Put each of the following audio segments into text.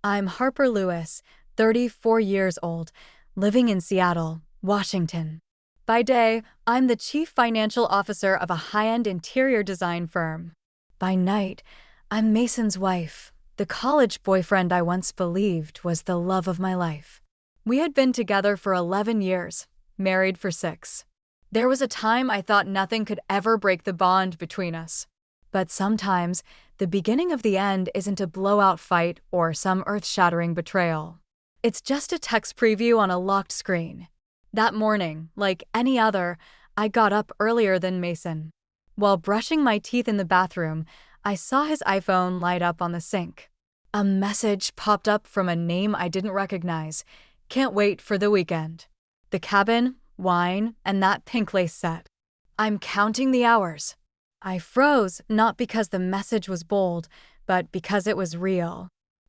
I'm Harper Lewis, 34 years old, living in Seattle, Washington. By day, I'm the chief financial officer of a high-end interior design firm. By night, I'm Mason's wife, the college boyfriend I once believed was the love of my life. We had been together for 11 years, married for 6. There was a time I thought nothing could ever break the bond between us. But sometimes, the beginning of the end isn't a blowout fight or some earth-shattering betrayal. It's just a text preview on a locked screen. That morning, like any other, I got up earlier than Mason. While brushing my teeth in the bathroom, I saw his iPhone light up on the sink. A message popped up from a name I didn't recognize. Can't wait for the weekend. The cabin, wine, and that pink lace set. I'm counting the hours. I froze, not because the message was bold, but because it was real.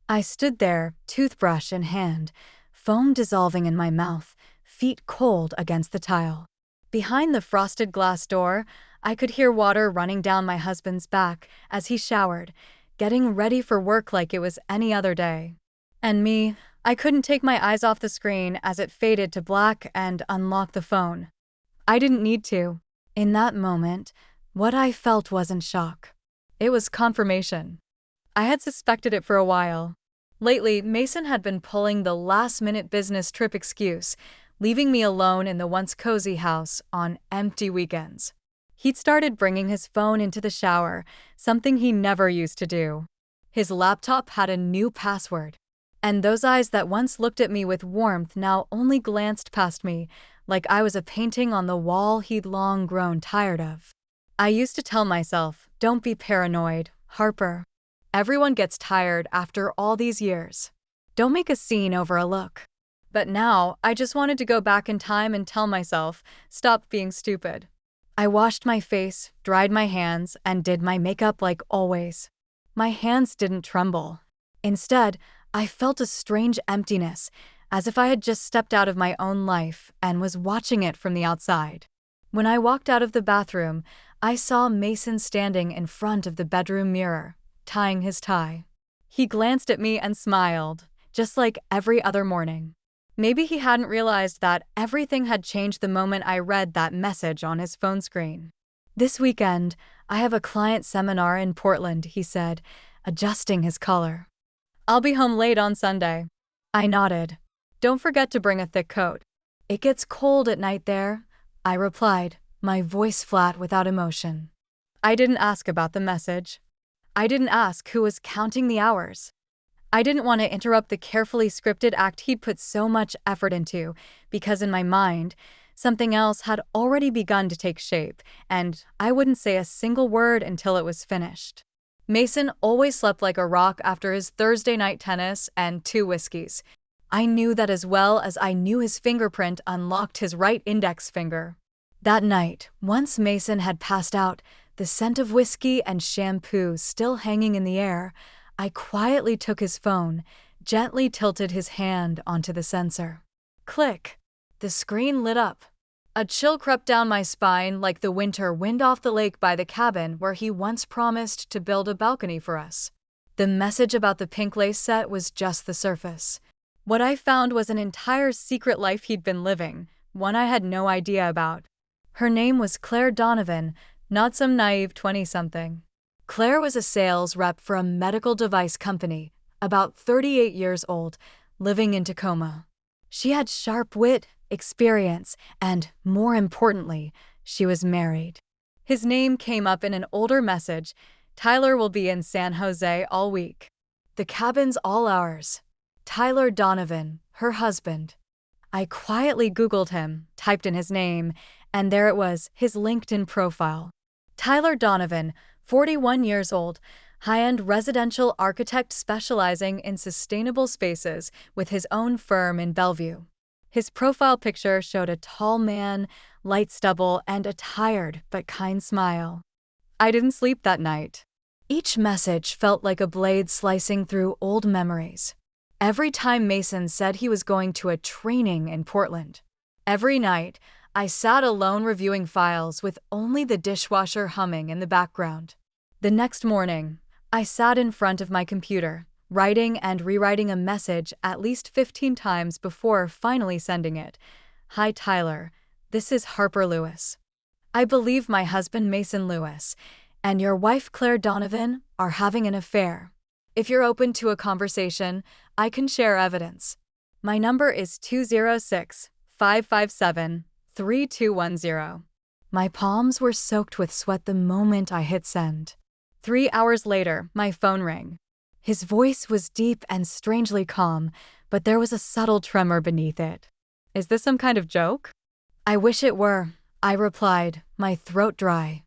I stood there, toothbrush in hand, foam dissolving in my mouth, feet cold against the tile. Behind the frosted glass door, I could hear water running down my husband's back as he showered, getting ready for work like it was any other day. And me, I couldn't take my eyes off the screen as it faded to black and unlocked the phone. I didn't need to. In that moment, what I felt wasn't shock. It was confirmation. I had suspected it for a while. Lately, Mason had been pulling the last-minute business trip excuse, leaving me alone in the once cozy house on empty weekends. He'd started bringing his phone into the shower, something he never used to do. His laptop had a new password. And those eyes that once looked at me with warmth now only glanced past me, like I was a painting on the wall he'd long grown tired of. I used to tell myself, don't be paranoid, Harper. Everyone gets tired after all these years. Don't make a scene over a look. But now, I just wanted to go back in time and tell myself, stop being stupid. I washed my face, dried my hands, and did my makeup like always. My hands didn't tremble. Instead, I felt a strange emptiness, as if I had just stepped out of my own life and was watching it from the outside. When I walked out of the bathroom, I saw Mason standing in front of the bedroom mirror, tying his tie. He glanced at me and smiled, just like every other morning. Maybe he hadn't realized that everything had changed the moment I read that message on his phone screen. This weekend, I have a client seminar in Portland, he said, adjusting his color. I'll be home late on Sunday. I nodded. Don't forget to bring a thick coat. It gets cold at night there, I replied, my voice flat without emotion. I didn't ask about the message. I didn't ask who was counting the hours. I didn't want to interrupt the carefully scripted act he'd put so much effort into, because in my mind, something else had already begun to take shape, and I wouldn't say a single word until it was finished. Mason always slept like a rock after his Thursday night tennis and 2 whiskeys. I knew that as well as I knew his fingerprint unlocked his right index finger. That night, once Mason had passed out, the scent of whiskey and shampoo still hanging in the air, I quietly took his phone, gently tilted his hand onto the sensor. Click! The screen lit up. A chill crept down my spine like the winter wind off the lake by the cabin where he once promised to build a balcony for us. The message about the pink lace set was just the surface. What I found was an entire secret life he'd been living, one I had no idea about. Her name was Claire Donovan, not some naive 20-something. Claire was a sales rep for a medical device company, about 38 years old, living in Tacoma. She had sharp wit, experience, and, more importantly, she was married. His name came up in an older message. Tyler will be in San Jose all week. The cabin's all ours. Tyler Donovan, her husband. I quietly Googled him, typed in his name, and there it was, his LinkedIn profile. Tyler Donovan, 41 years old, high-end residential architect specializing in sustainable spaces with his own firm in Bellevue. His profile picture showed a tall man, light stubble, and a tired but kind smile. I didn't sleep that night. Each message felt like a blade slicing through old memories. Every time Mason said he was going to a training in Portland. Every night, I sat alone reviewing files with only the dishwasher humming in the background. The next morning, I sat in front of my computer, writing and rewriting a message at least 15 times before finally sending it. Hi Tyler, this is Harper Lewis. I believe my husband Mason Lewis and your wife Claire Donovan are having an affair. If you're open to a conversation, I can share evidence. My number is 206-557-3210. My palms were soaked with sweat the moment I hit send. 3 hours later, my phone rang. His voice was deep and strangely calm, but there was a subtle tremor beneath it. Is this some kind of joke? I wish it were, I replied, my throat dry.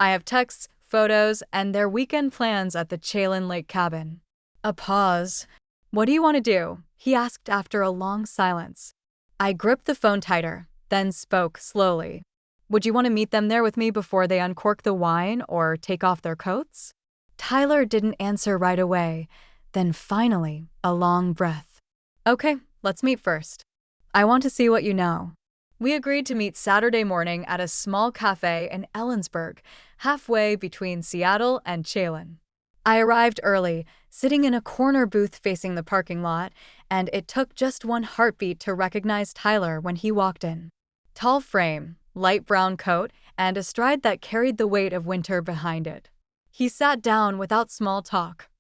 I have texts, photos, and their weekend plans at the Chalin Lake cabin. A pause. What do you want to do? He asked after a long silence. I gripped the phone tighter, then spoke slowly. Would you want to meet them there with me before they uncork the wine or take off their coats? Tyler didn't answer right away, then finally, a long breath. Okay, let's meet first. I want to see what you know. We agreed to meet Saturday morning at a small cafe in Ellensburg, halfway between Seattle and Chalin. I arrived early, sitting in a corner booth facing the parking lot, and it took just one heartbeat to recognize Tyler when he walked in. Tall frame, light brown coat, and a stride that carried the weight of winter behind it. He sat down without small talk.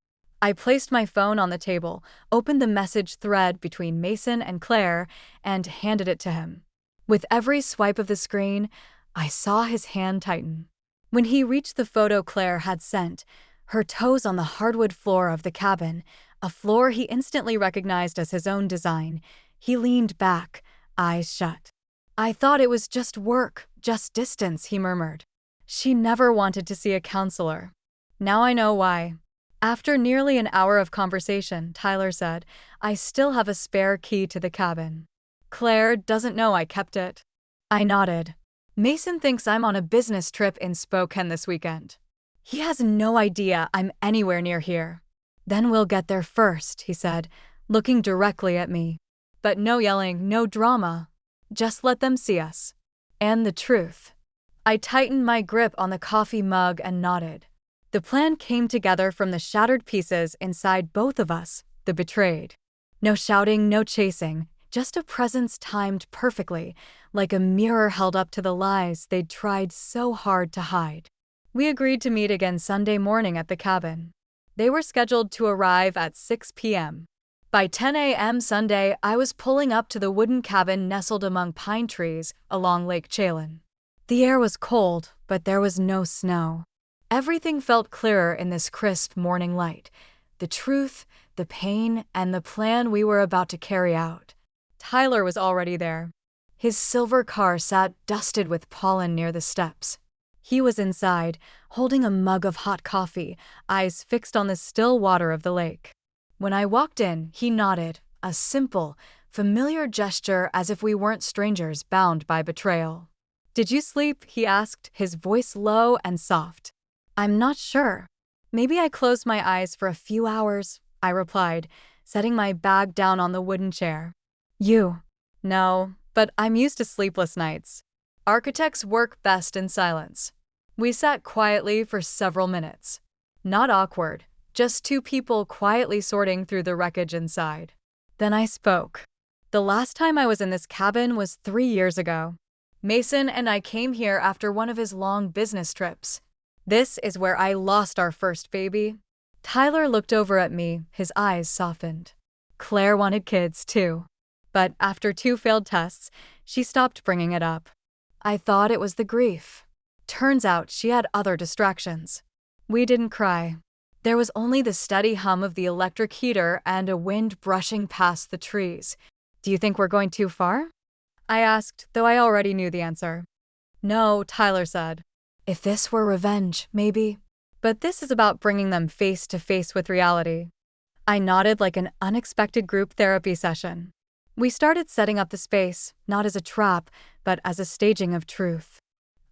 I placed my phone on the table, opened the message thread between Mason and Claire, and handed it to him. With every swipe of the screen, I saw his hand tighten. When he reached the photo Claire had sent, her toes on the hardwood floor of the cabin, a floor he instantly recognized as his own design, he leaned back, eyes shut. I thought it was just work, just distance, he murmured. She never wanted to see a counselor. Now I know why. After nearly an hour of conversation, Tyler said, I still have a spare key to the cabin. Claire doesn't know I kept it. I nodded. Mason thinks I'm on a business trip in Spokane this weekend. He has no idea I'm anywhere near here. Then we'll get there first, he said, looking directly at me. But no yelling, no drama. Just let them see us. And the truth. I tightened my grip on the coffee mug and nodded. The plan came together from the shattered pieces inside both of us, the betrayed. No shouting, no chasing, just a presence timed perfectly, like a mirror held up to the lies they'd tried so hard to hide. We agreed to meet again Sunday morning at the cabin. They were scheduled to arrive at 6 p.m. By 10 a.m. Sunday, I was pulling up to the wooden cabin nestled among pine trees along Lake Chalin. The air was cold, but there was no snow. Everything felt clearer in this crisp morning light. The truth, the pain, and the plan we were about to carry out. Tyler was already there. His silver car sat dusted with pollen near the steps. He was inside, holding a mug of hot coffee, eyes fixed on the still water of the lake. When I walked in, he nodded, a simple, familiar gesture as if we weren't strangers bound by betrayal. Did you sleep? He asked, his voice low and soft. I'm not sure. Maybe I closed my eyes for a few hours, I replied, setting my bag down on the wooden chair. You? No, but I'm used to sleepless nights. Architects work best in silence. We sat quietly for several minutes. Not awkward, just two people quietly sorting through the wreckage inside. Then I spoke. The last time I was in this cabin was 3 years ago. Mason and I came here after one of his long business trips. This is where I lost our first baby. Tyler looked over at me, his eyes softened. Claire wanted kids, too. But after 2 failed tests, she stopped bringing it up. I thought it was the grief. Turns out she had other distractions. We didn't cry. There was only the steady hum of the electric heater and a wind brushing past the trees. Do you think we're going too far? I asked, though I already knew the answer. No, Tyler said. If this were revenge, maybe. But this is about bringing them face to face with reality. I nodded like an unexpected group therapy session. We started setting up the space, not as a trap, but as a staging of truth.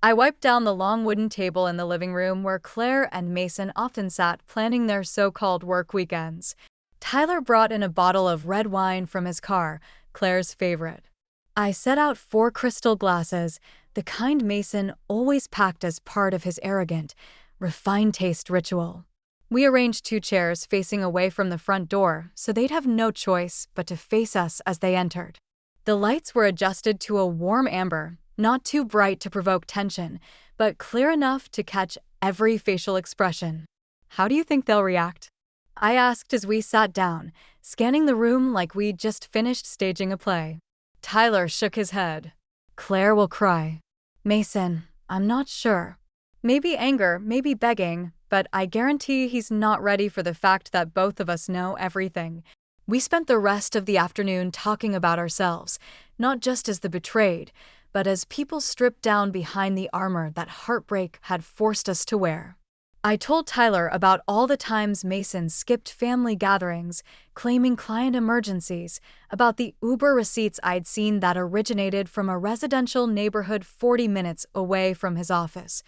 I wiped down the long wooden table in the living room where Claire and Mason often sat planning their so-called work weekends. Tyler brought in a bottle of red wine from his car, Claire's favorite. I set out 4 crystal glasses, the kind Mason always packed as part of his arrogant, refined taste ritual. We arranged 2 chairs facing away from the front door so they'd have no choice but to face us as they entered. The lights were adjusted to a warm amber, not too bright to provoke tension, but clear enough to catch every facial expression. How do you think they'll react? I asked as we sat down, scanning the room like we'd just finished staging a play. Tyler shook his head. Claire will cry. Mason, I'm not sure. Maybe anger, maybe begging, but I guarantee he's not ready for the fact that both of us know everything. We spent the rest of the afternoon talking about ourselves, not just as the betrayed, but as people stripped down behind the armor that heartbreak had forced us to wear. I told Tyler about all the times Mason skipped family gatherings, claiming client emergencies, about the Uber receipts I'd seen that originated from a residential neighborhood 40 minutes away from his office,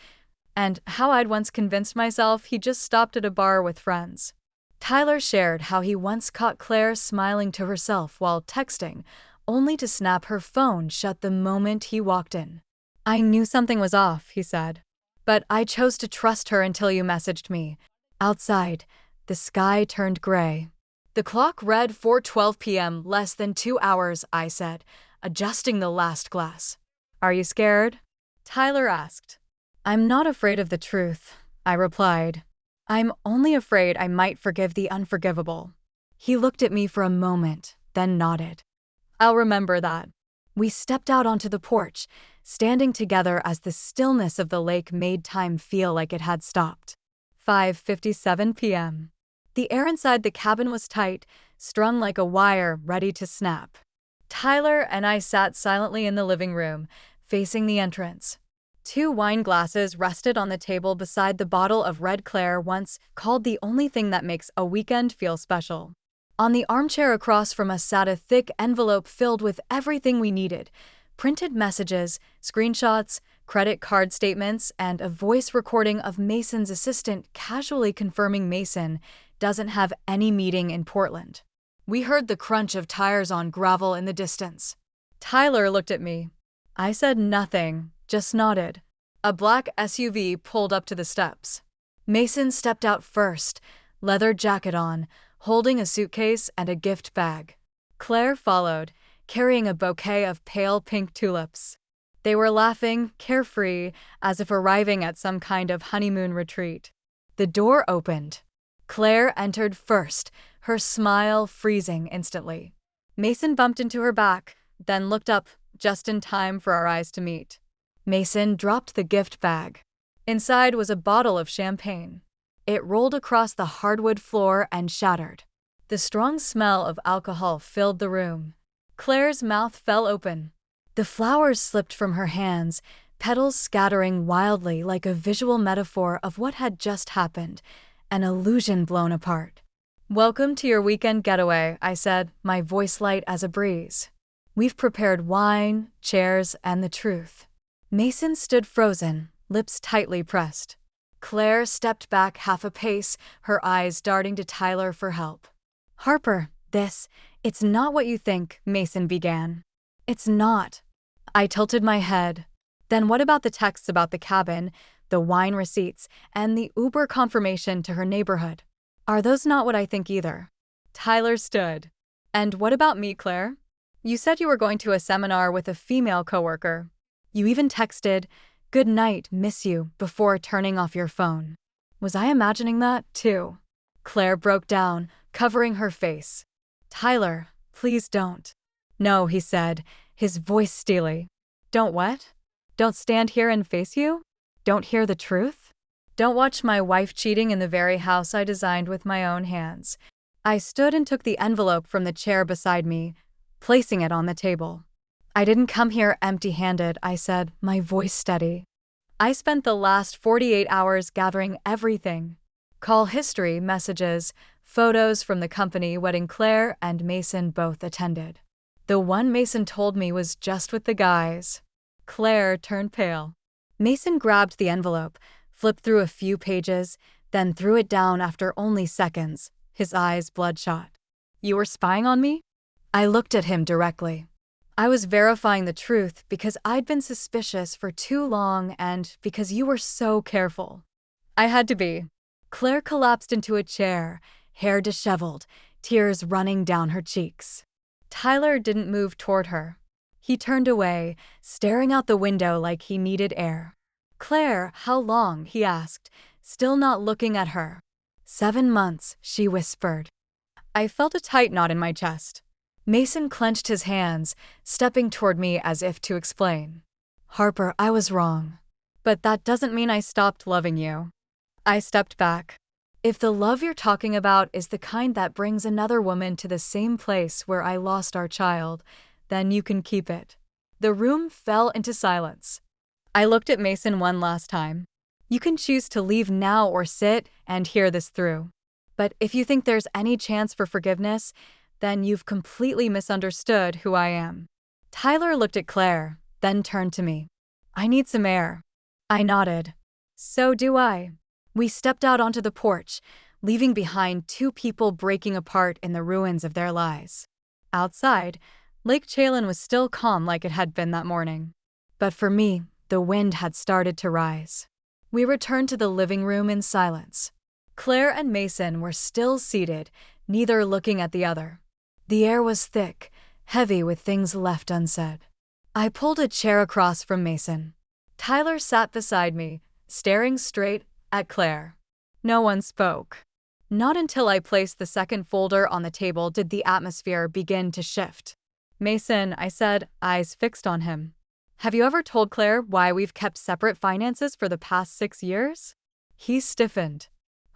and how I'd once convinced myself he just stopped at a bar with friends. Tyler shared how he once caught Claire smiling to herself while texting, only to snap her phone shut the moment he walked in. I knew something was off, he said. But I chose to trust her until you messaged me. Outside, the sky turned gray. The clock read 4:12 p.m., less than 2 hours, I said, adjusting the last glass. Are you scared? Tyler asked. I'm not afraid of the truth, I replied. I'm only afraid I might forgive the unforgivable. He looked at me for a moment, then nodded. I'll remember that. We stepped out onto the porch, standing together as the stillness of the lake made time feel like it had stopped. 5:57 p.m. The air inside the cabin was tight, strung like a wire ready to snap. Tyler and I sat silently in the living room, facing the entrance. 2 wine glasses rested on the table beside the bottle of Red Claire once called the only thing that makes a weekend feel special. On the armchair across from us sat a thick envelope filled with everything we needed: printed messages, screenshots, credit card statements, and a voice recording of Mason's assistant casually confirming Mason doesn't have any meeting in Portland. We heard the crunch of tires on gravel in the distance. Tyler looked at me. I said nothing, just nodded. A black SUV pulled up to the steps. Mason stepped out first, leather jacket on, holding a suitcase and a gift bag. Claire followed, carrying a bouquet of pale pink tulips. They were laughing, carefree, as if arriving at some kind of honeymoon retreat. The door opened. Claire entered first, her smile freezing instantly. Mason bumped into her back, then looked up, just in time for our eyes to meet. Mason dropped the gift bag. Inside was a bottle of champagne. It rolled across the hardwood floor and shattered. The strong smell of alcohol filled the room. Claire's mouth fell open. The flowers slipped from her hands, petals scattering wildly like a visual metaphor of what had just happened, an illusion blown apart. Welcome to your weekend getaway, I said, my voice light as a breeze. We've prepared wine, chairs, and the truth. Mason stood frozen, lips tightly pressed. Claire stepped back half a pace, her eyes darting to Tyler for help. Harper, it's not what you think, Mason began. It's not. I tilted my head. Then what about the texts about the cabin, the wine receipts, and the Uber confirmation to her neighborhood? Are those not what I think either? Tyler stood. And what about me, Claire? You said you were going to a seminar with a female coworker. You even texted, "Good night, miss you," before turning off your phone. Was I imagining that, too? Claire broke down, covering her face. Tyler, please don't. No, he said, his voice steely. Don't what? Don't stand here and face you? Don't hear the truth? Don't watch my wife cheating in the very house I designed with my own hands. I stood and took the envelope from the chair beside me, placing it on the table. I didn't come here empty-handed, I said, my voice steady. I spent the last 48 hours gathering everything. Call history, messages, photos from the company wedding Claire and Mason both attended. The one Mason told me was just with the guys. Claire turned pale. Mason grabbed the envelope, flipped through a few pages, then threw it down after only seconds, his eyes bloodshot. You were spying on me? I looked at him directly. I was verifying the truth because I'd been suspicious for too long and because you were so careful. I had to be. Claire collapsed into a chair, hair disheveled, tears running down her cheeks. Tyler didn't move toward her. He turned away, staring out the window like he needed air. "Claire, how long?" he asked, still not looking at her. 7 months, she whispered. I felt a tight knot in my chest. Mason clenched his hands, stepping toward me as if to explain. "Harper, I was wrong. But that doesn't mean I stopped loving you." I stepped back. "If the love you're talking about is the kind that brings another woman to the same place where I lost our child, then you can keep it." The room fell into silence. I looked at Mason one last time. "You can choose to leave now or sit and hear this through. But if you think there's any chance for forgiveness, then you've completely misunderstood who I am." Tyler looked at Claire, then turned to me. "I need some air." I nodded. "So do I." We stepped out onto the porch, leaving behind 2 people breaking apart in the ruins of their lives. Outside, Lake Chalon was still calm like it had been that morning. But for me, the wind had started to rise. We returned to the living room in silence. Claire and Mason were still seated, neither looking at the other. The air was thick, heavy with things left unsaid. I pulled a chair across from Mason. Tyler sat beside me, staring straight at Claire. No one spoke. Not until I placed the second folder on the table did the atmosphere begin to shift. "Mason," I said, eyes fixed on him. "Have you ever told Claire why we've kept separate finances for the past 6 years?" He stiffened.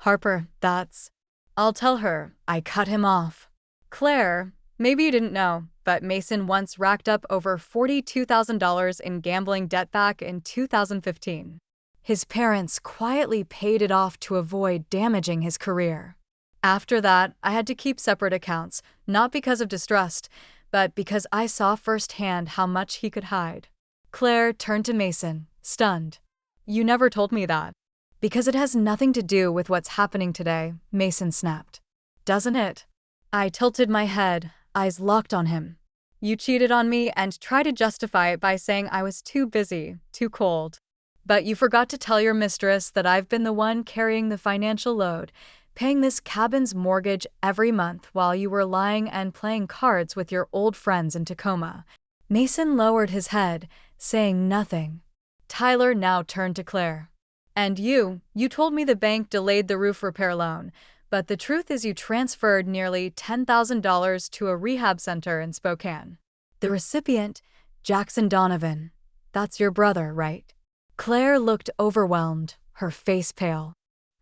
"Harper, that's—" "I'll tell her," I cut him off. "Claire, maybe you didn't know, but Mason once racked up over $42,000 in gambling debt back in 2015. His parents quietly paid it off to avoid damaging his career. After that, I had to keep separate accounts, not because of distrust, but because I saw firsthand how much he could hide." Claire turned to Mason, stunned. "You never told me that." "Because it has nothing to do with what's happening today," Mason snapped. "Doesn't it?" I tilted my head, eyes locked on him. "You cheated on me and tried to justify it by saying I was too busy, too cold. But you forgot to tell your mistress that I've been the one carrying the financial load, paying this cabin's mortgage every month while you were lying and playing cards with your old friends in Tacoma." Mason lowered his head, saying nothing. Tyler now turned to Claire. "And you told me the bank delayed the roof repair loan, but the truth is you transferred nearly $10,000 to a rehab center in Spokane. The recipient, Jackson Donovan. That's your brother, right?" Claire looked overwhelmed, her face pale.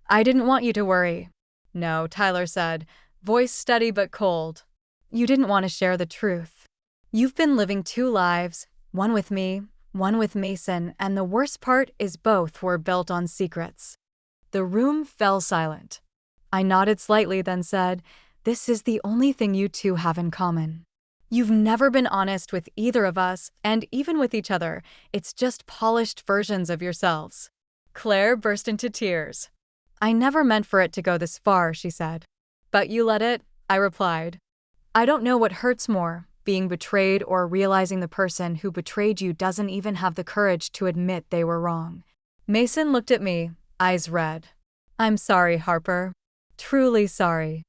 "I didn't want you to worry." "No," Tyler said, voice steady but cold. "You didn't want to share the truth. You've been living 2 lives, one with me, one with Mason, and the worst part is both were built on secrets." The room fell silent. I nodded slightly, then said, "This is the only thing you 2 have in common. You've never been honest with either of us, and even with each other, it's just polished versions of yourselves." Claire burst into tears. "I never meant for it to go this far," she said. "But you let it," I replied. "I don't know what hurts more, being betrayed or realizing the person who betrayed you doesn't even have the courage to admit they were wrong." Mason looked at me, eyes red. "I'm sorry, Harper. Truly sorry."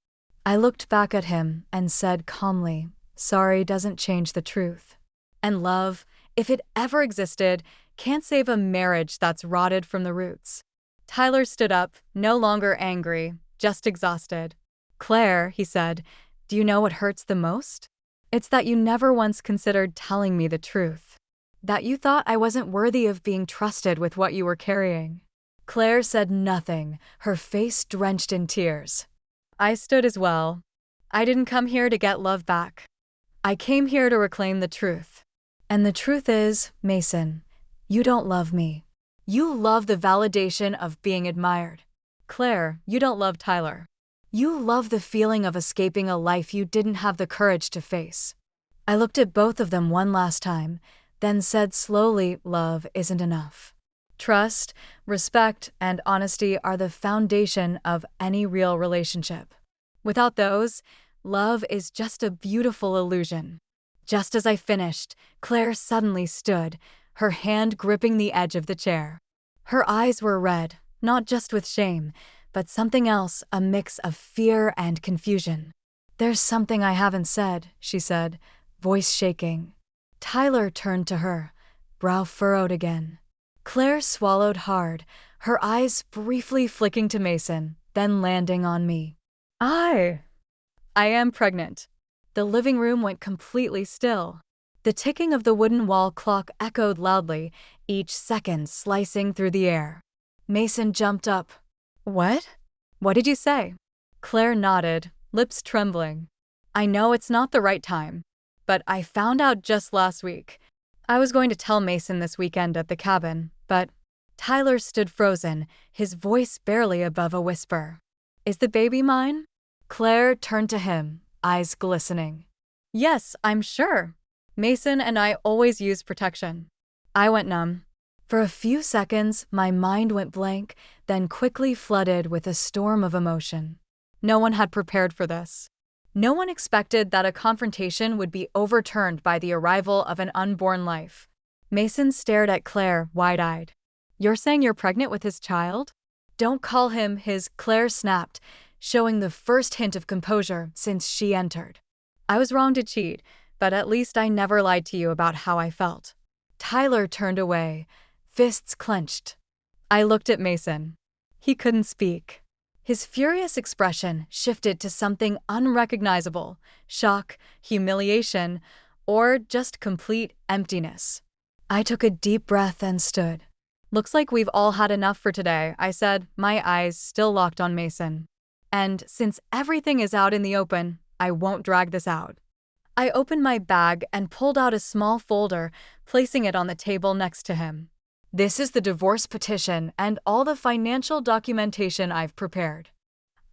I looked back at him and said calmly, "Sorry doesn't change the truth. And love, if it ever existed, can't save a marriage that's rotted from the roots." Tyler stood up, no longer angry, just exhausted. "Claire," he said, "do you know what hurts the most? It's that you never once considered telling me the truth. That you thought I wasn't worthy of being trusted with what you were carrying." Claire said nothing, her face drenched in tears. I stood as well. "I didn't come here to get love back. I came here to reclaim the truth. And the truth is, Mason, you don't love me. You love the validation of being admired. Claire, you don't love Tyler. You love the feeling of escaping a life you didn't have the courage to face." I looked at both of them one last time, then said slowly, "Love isn't enough. Trust, respect, and honesty are the foundation of any real relationship. Without those, love is just a beautiful illusion." Just as I finished, Claire suddenly stood, her hand gripping the edge of the chair. Her eyes were red, not just with shame, but something else, a mix of fear and confusion. "There's something I haven't said," she said, voice shaking. Tyler turned to her, brow furrowed again. Claire swallowed hard, her eyes briefly flicking to Mason, then landing on me. I am pregnant." The living room went completely still. The ticking of the wooden wall clock echoed loudly, each second slicing through the air. Mason jumped up. "What? What did you say?" Claire nodded, lips trembling. "I know it's not the right time, but I found out just last week. I was going to tell Mason this weekend at the cabin, but—" Tyler stood frozen, his voice barely above a whisper. "Is the baby mine?" Claire turned to him, eyes glistening. "Yes, I'm sure. Mason and I always use protection." I went numb. For a few seconds, my mind went blank, then quickly flooded with a storm of emotion. No one had prepared for this. No one expected that a confrontation would be overturned by the arrival of an unborn life. Mason stared at Claire, wide-eyed. "You're saying you're pregnant with his child?" "Don't call him his," Claire snapped, showing the first hint of composure since she entered. "I was wrong to cheat, but at least I never lied to you about how I felt." Tyler turned away, fists clenched. I looked at Mason. He couldn't speak. His furious expression shifted to something unrecognizable: shock, humiliation, or just complete emptiness. I took a deep breath and stood. "Looks like we've all had enough for today," I said, my eyes still locked on Mason. "And since everything is out in the open, I won't drag this out." I opened my bag and pulled out a small folder, placing it on the table next to him. "This is the divorce petition and all the financial documentation I've prepared.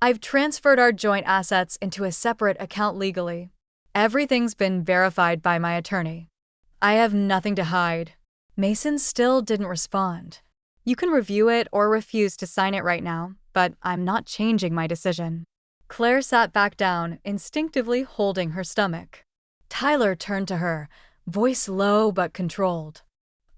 I've transferred our joint assets into a separate account legally. Everything's been verified by my attorney. I have nothing to hide." Mason still didn't respond. "You can review it or refuse to sign it right now, but I'm not changing my decision." Claire sat back down, instinctively holding her stomach. Tyler turned to her, voice low but controlled.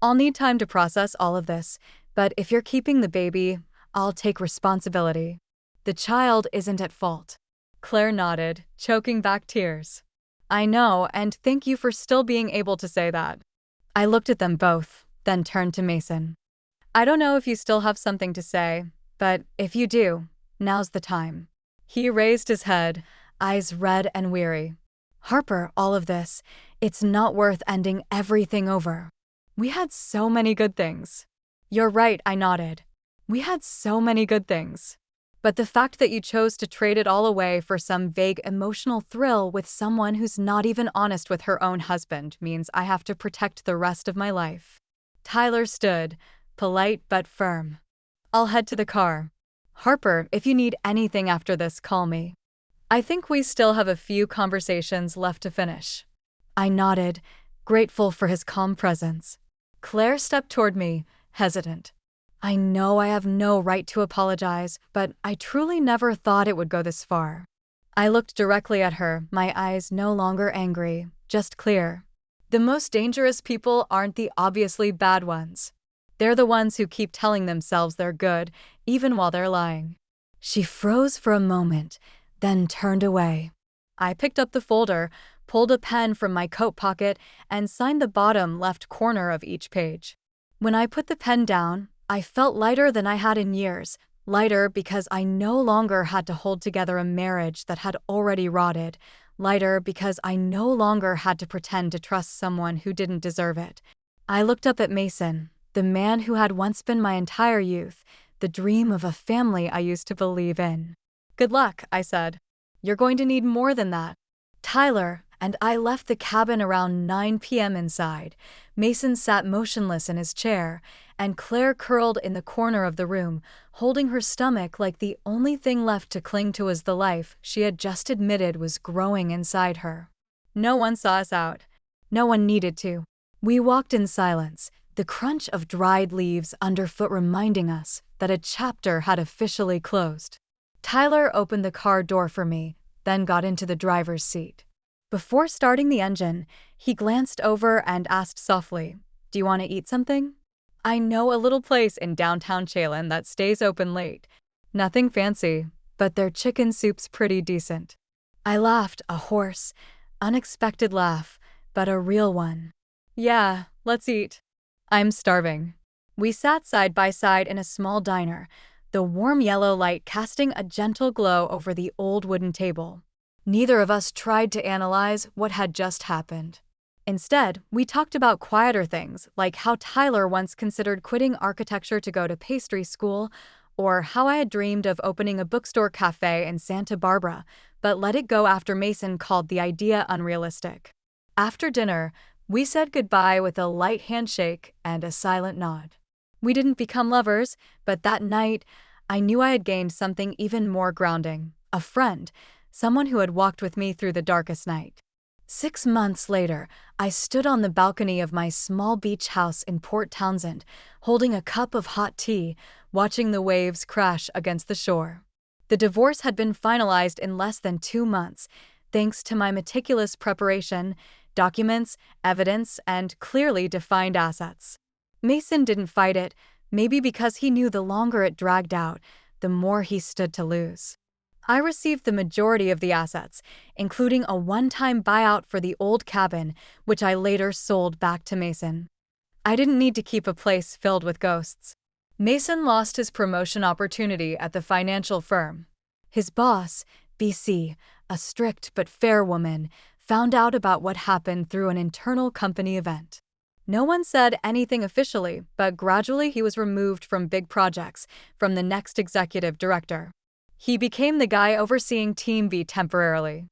"I'll need time to process all of this, but if you're keeping the baby, I'll take responsibility. The child isn't at fault." Claire nodded, choking back tears. "I know, and thank you for still being able to say that." I looked at them both, then turned to Mason. "I don't know if you still have something to say, but if you do, now's the time." He raised his head, eyes red and weary. "Harper, all of this, it's not worth ending everything over. We had so many good things." "You're right," I nodded. "We had so many good things. But the fact that you chose to trade it all away for some vague emotional thrill with someone who's not even honest with her own husband means I have to protect the rest of my life." Tyler stood, polite but firm. "I'll head to the car. Harper, if you need anything after this, call me. I think we still have a few conversations left to finish." I nodded, grateful for his calm presence. Claire stepped toward me, hesitant. "I know I have no right to apologize, but I truly never thought it would go this far." I looked directly at her, my eyes no longer angry, just clear. The most dangerous people aren't the obviously bad ones. They're the ones who keep telling themselves they're good, even while they're lying. She froze for a moment, then turned away. I picked up the folder, pulled a pen from my coat pocket, and signed the bottom left corner of each page. When I put the pen down, I felt lighter than I had in years, lighter because I no longer had to hold together a marriage that had already rotted, lighter because I no longer had to pretend to trust someone who didn't deserve it. I looked up at Mason, the man who had once been my entire youth, the dream of a family I used to believe in. "Good luck," I said. "You're going to need more than that." Tyler and I left the cabin around 9 p.m. inside. Mason sat motionless in his chair, and Claire curled in the corner of the room, holding her stomach like the only thing left to cling to was the life she had just admitted was growing inside her. No one saw us out. No one needed to. We walked in silence, the crunch of dried leaves underfoot reminding us that a chapter had officially closed. Tyler opened the car door for me, then got into the driver's seat. Before starting the engine, he glanced over and asked softly, "Do you want to eat something?" "I know a little place in downtown Chalon that stays open late. Nothing fancy, but their chicken soup's pretty decent. I laughed, a hoarse, unexpected laugh, but a real one. Yeah, let's eat. I'm starving. We sat side by side in a small diner, the warm yellow light casting a gentle glow over the old wooden table. Neither of us tried to analyze what had just happened. Instead, we talked about quieter things, like how Tyler once considered quitting architecture to go to pastry school, or how I had dreamed of opening a bookstore cafe in Santa Barbara, but let it go after Mason called the idea unrealistic. After dinner, we said goodbye with a light handshake and a silent nod. We didn't become lovers, but that night, I knew I had gained something even more grounding, a friend, someone who had walked with me through the darkest night. 6 months later, I stood on the balcony of my small beach house in Port Townsend, holding a cup of hot tea, watching the waves crash against the shore. The divorce had been finalized in less than 2 months, thanks to my meticulous preparation, documents, evidence, and clearly defined assets. Mason didn't fight it, maybe because he knew the longer it dragged out, the more he stood to lose. I received the majority of the assets, including a one-time buyout for the old cabin, which I later sold back to Mason. I didn't need to keep a place filled with ghosts. Mason lost his promotion opportunity at the financial firm. His boss, BC, a strict but fair woman, found out about what happened through an internal company event. No one said anything officially, but gradually he was removed from big projects, from the next executive director. He became the guy overseeing Team B temporarily.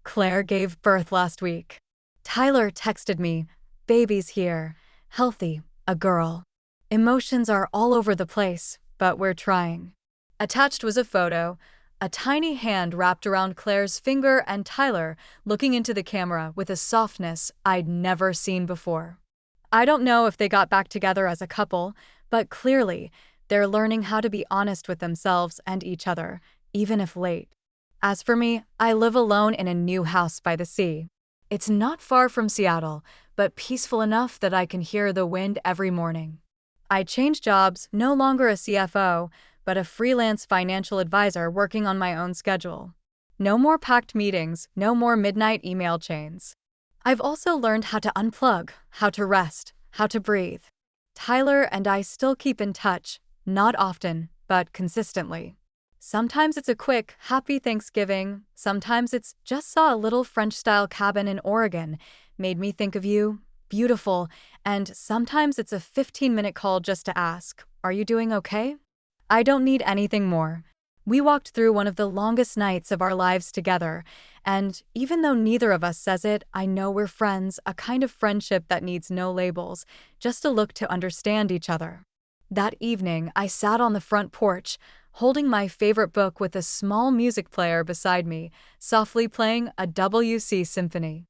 Claire gave birth last week. Tyler texted me, "Baby's here, healthy, a girl. Emotions are all over the place, but we're trying." Attached was a photo, a tiny hand wrapped around Claire's finger and Tyler looking into the camera with a softness I'd never seen before. I don't know if they got back together as a couple, but clearly, they're learning how to be honest with themselves and each other, even if late. As for me, I live alone in a new house by the sea. It's not far from Seattle, but peaceful enough that I can hear the wind every morning. I changed jobs, no longer a CFO, but a freelance financial advisor working on my own schedule. No more packed meetings, no more midnight email chains. I've also learned how to unplug, how to rest, how to breathe. Tyler and I still keep in touch, not often, but consistently. Sometimes it's a quick, happy Thanksgiving, sometimes it's just saw a little French-style cabin in Oregon, made me think of you, beautiful, and sometimes it's a 15-minute call just to ask, "Are you doing okay?" I don't need anything more. We walked through one of the longest nights of our lives together, and even though neither of us says it, I know we're friends, a kind of friendship that needs no labels, just a look to understand each other. That evening, I sat on the front porch, holding my favorite book with a small music player beside me, softly playing a WC symphony.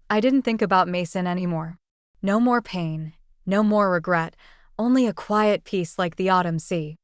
I didn't think about Mason anymore. No more pain, no more regret, only a quiet peace like the autumn sea.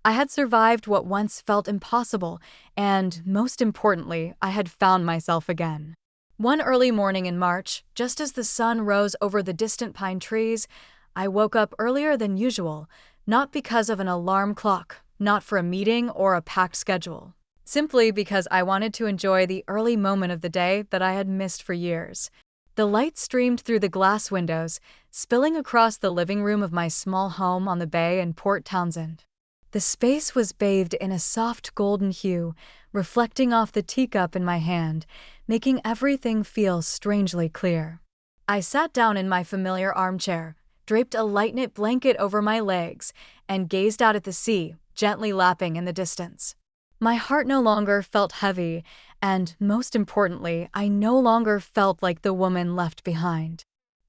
I had survived what once felt impossible, and, most importantly, I had found myself again. One early morning in March, just as the sun rose over the distant pine trees, I woke up earlier than usual, not because of an alarm clock, not for a meeting or a packed schedule. Simply because I wanted to enjoy the early moment of the day that I had missed for years. The light streamed through the glass windows, spilling across the living room of my small home on the bay in Port Townsend. The space was bathed in a soft golden hue, reflecting off the teacup in my hand, making everything feel strangely clear. I sat down in my familiar armchair, draped a light-knit blanket over my legs, and gazed out at the sea, gently lapping in the distance. My heart no longer felt heavy, and, most importantly, I no longer felt like the woman left behind.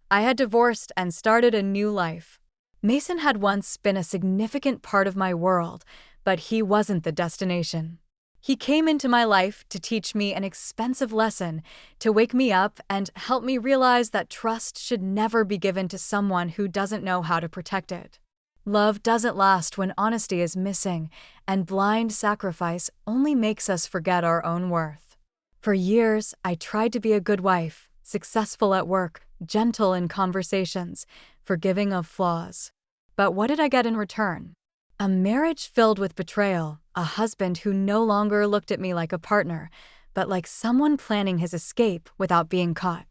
I had divorced and started a new life. Mason had once been a significant part of my world, but he wasn't the destination. He came into my life to teach me an expensive lesson, to wake me up and help me realize that trust should never be given to someone who doesn't know how to protect it. Love doesn't last when honesty is missing, and blind sacrifice only makes us forget our own worth. For years, I tried to be a good wife, successful at work, gentle in conversations, forgiving of flaws. But what did I get in return? A marriage filled with betrayal, a husband who no longer looked at me like a partner, but like someone planning his escape without being caught.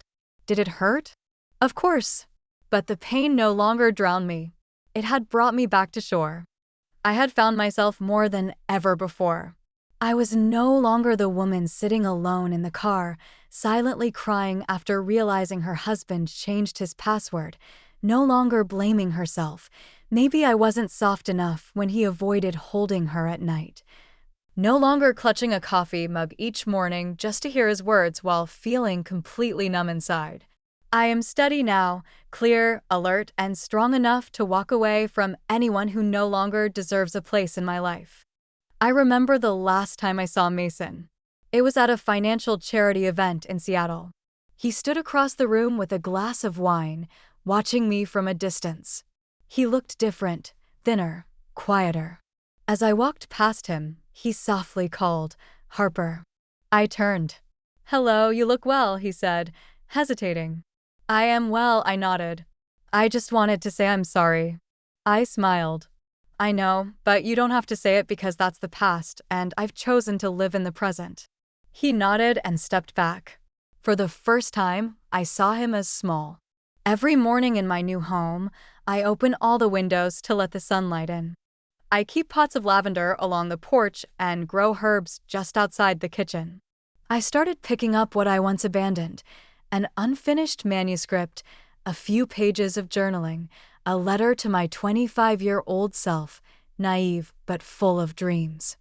Did it hurt? Of course. But the pain no longer drowned me. It had brought me back to shore. I had found myself more than ever before. I was no longer the woman sitting alone in the car, silently crying after realizing her husband changed his password, no longer blaming herself. Maybe I wasn't soft enough when he avoided holding her at night. No longer clutching a coffee mug each morning just to hear his words while feeling completely numb inside. I am steady now, clear, alert, and strong enough to walk away from anyone who no longer deserves a place in my life. I remember the last time I saw Mason. It was at a financial charity event in Seattle. He stood across the room with a glass of wine, watching me from a distance. He looked different, thinner, quieter. As I walked past him, he softly called, "Harper." I turned. "Hello, you look well," he said, hesitating. "I am well," I nodded. "I just wanted to say I'm sorry." I smiled. "I know, but you don't have to say it because that's the past, and I've chosen to live in the present." He nodded and stepped back. For the first time, I saw him as small. Every morning in my new home, I open all the windows to let the sunlight in. I keep pots of lavender along the porch and grow herbs just outside the kitchen. I started picking up what I once abandoned: an unfinished manuscript, a few pages of journaling, a letter to my 25-year-old self, naive but full of dreams.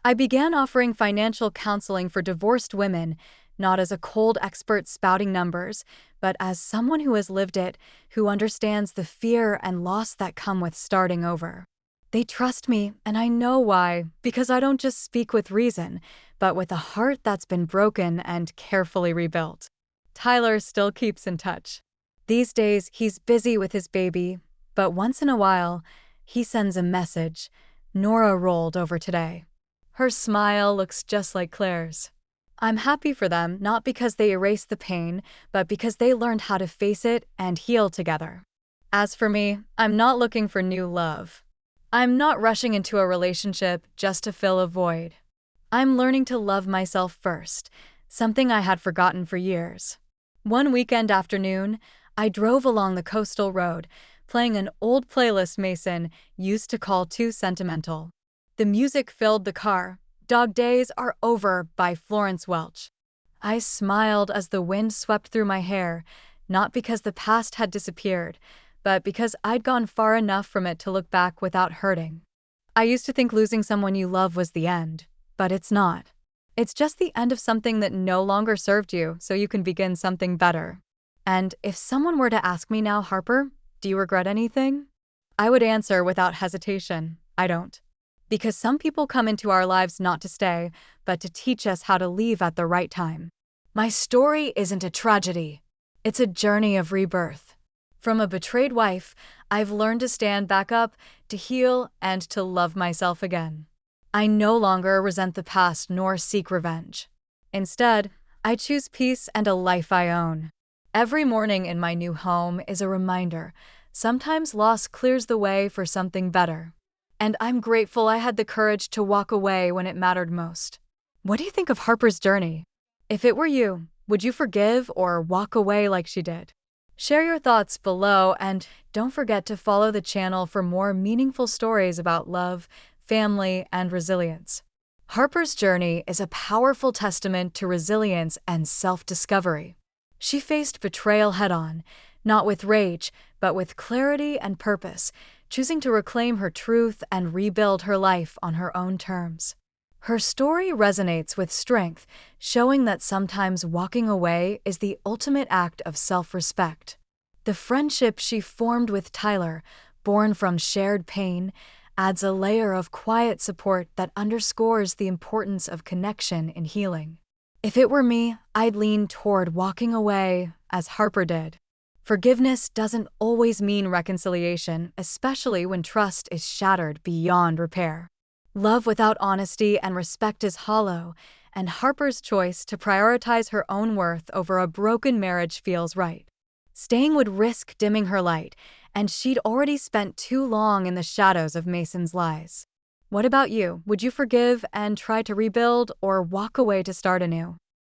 I began offering financial counseling for divorced women, not as a cold expert spouting numbers, but as someone who has lived it, who understands the fear and loss that come with starting over. They trust me, and I know why, because I don't just speak with reason, but with a heart that's been broken and carefully rebuilt. Tyler still keeps in touch. These days, he's busy with his baby, but once in a while, he sends a message. "Nora rolled over today. Her smile looks just like Claire's." I'm happy for them, not because they erased the pain, but because they learned how to face it and heal together. As for me, I'm not looking for new love. I'm not rushing into a relationship just to fill a void. I'm learning to love myself first, something I had forgotten for years. One weekend afternoon, I drove along the coastal road, playing an old playlist Mason used to call too sentimental. The music filled the car. "Dog Days Are Over" by Florence Welch. I smiled as the wind swept through my hair, not because the past had disappeared, but because I'd gone far enough from it to look back without hurting. I used to think losing someone you love was the end, but it's not. It's just the end of something that no longer served you, so you can begin something better. And if someone were to ask me now, "Harper, do you regret anything?" I would answer without hesitation, "I don't." Because some people come into our lives not to stay, but to teach us how to leave at the right time. My story isn't a tragedy. It's a journey of rebirth. From a betrayed wife, I've learned to stand back up, to heal, and to love myself again. I no longer resent the past nor seek revenge. Instead, I choose peace and a life I own. Every morning in my new home is a reminder. Sometimes loss clears the way for something better. And I'm grateful I had the courage to walk away when it mattered most. What do you think of Harper's journey? If it were you, would you forgive or walk away like she did? Share your thoughts below, and don't forget to follow the channel for more meaningful stories about love, family, and resilience. Harper's journey is a powerful testament to resilience and self-discovery. She faced betrayal head-on, not with rage, but with clarity and purpose, choosing to reclaim her truth and rebuild her life on her own terms. Her story resonates with strength, showing that sometimes walking away is the ultimate act of self-respect. The friendship she formed with Tyler, born from shared pain, adds a layer of quiet support that underscores the importance of connection in healing. If it were me, I'd lean toward walking away, as Harper did. Forgiveness doesn't always mean reconciliation, especially when trust is shattered beyond repair. Love without honesty and respect is hollow, and Harper's choice to prioritize her own worth over a broken marriage feels right. Staying would risk dimming her light, and she'd already spent too long in the shadows of Mason's lies. What about you? Would you forgive and try to rebuild, or walk away to start anew?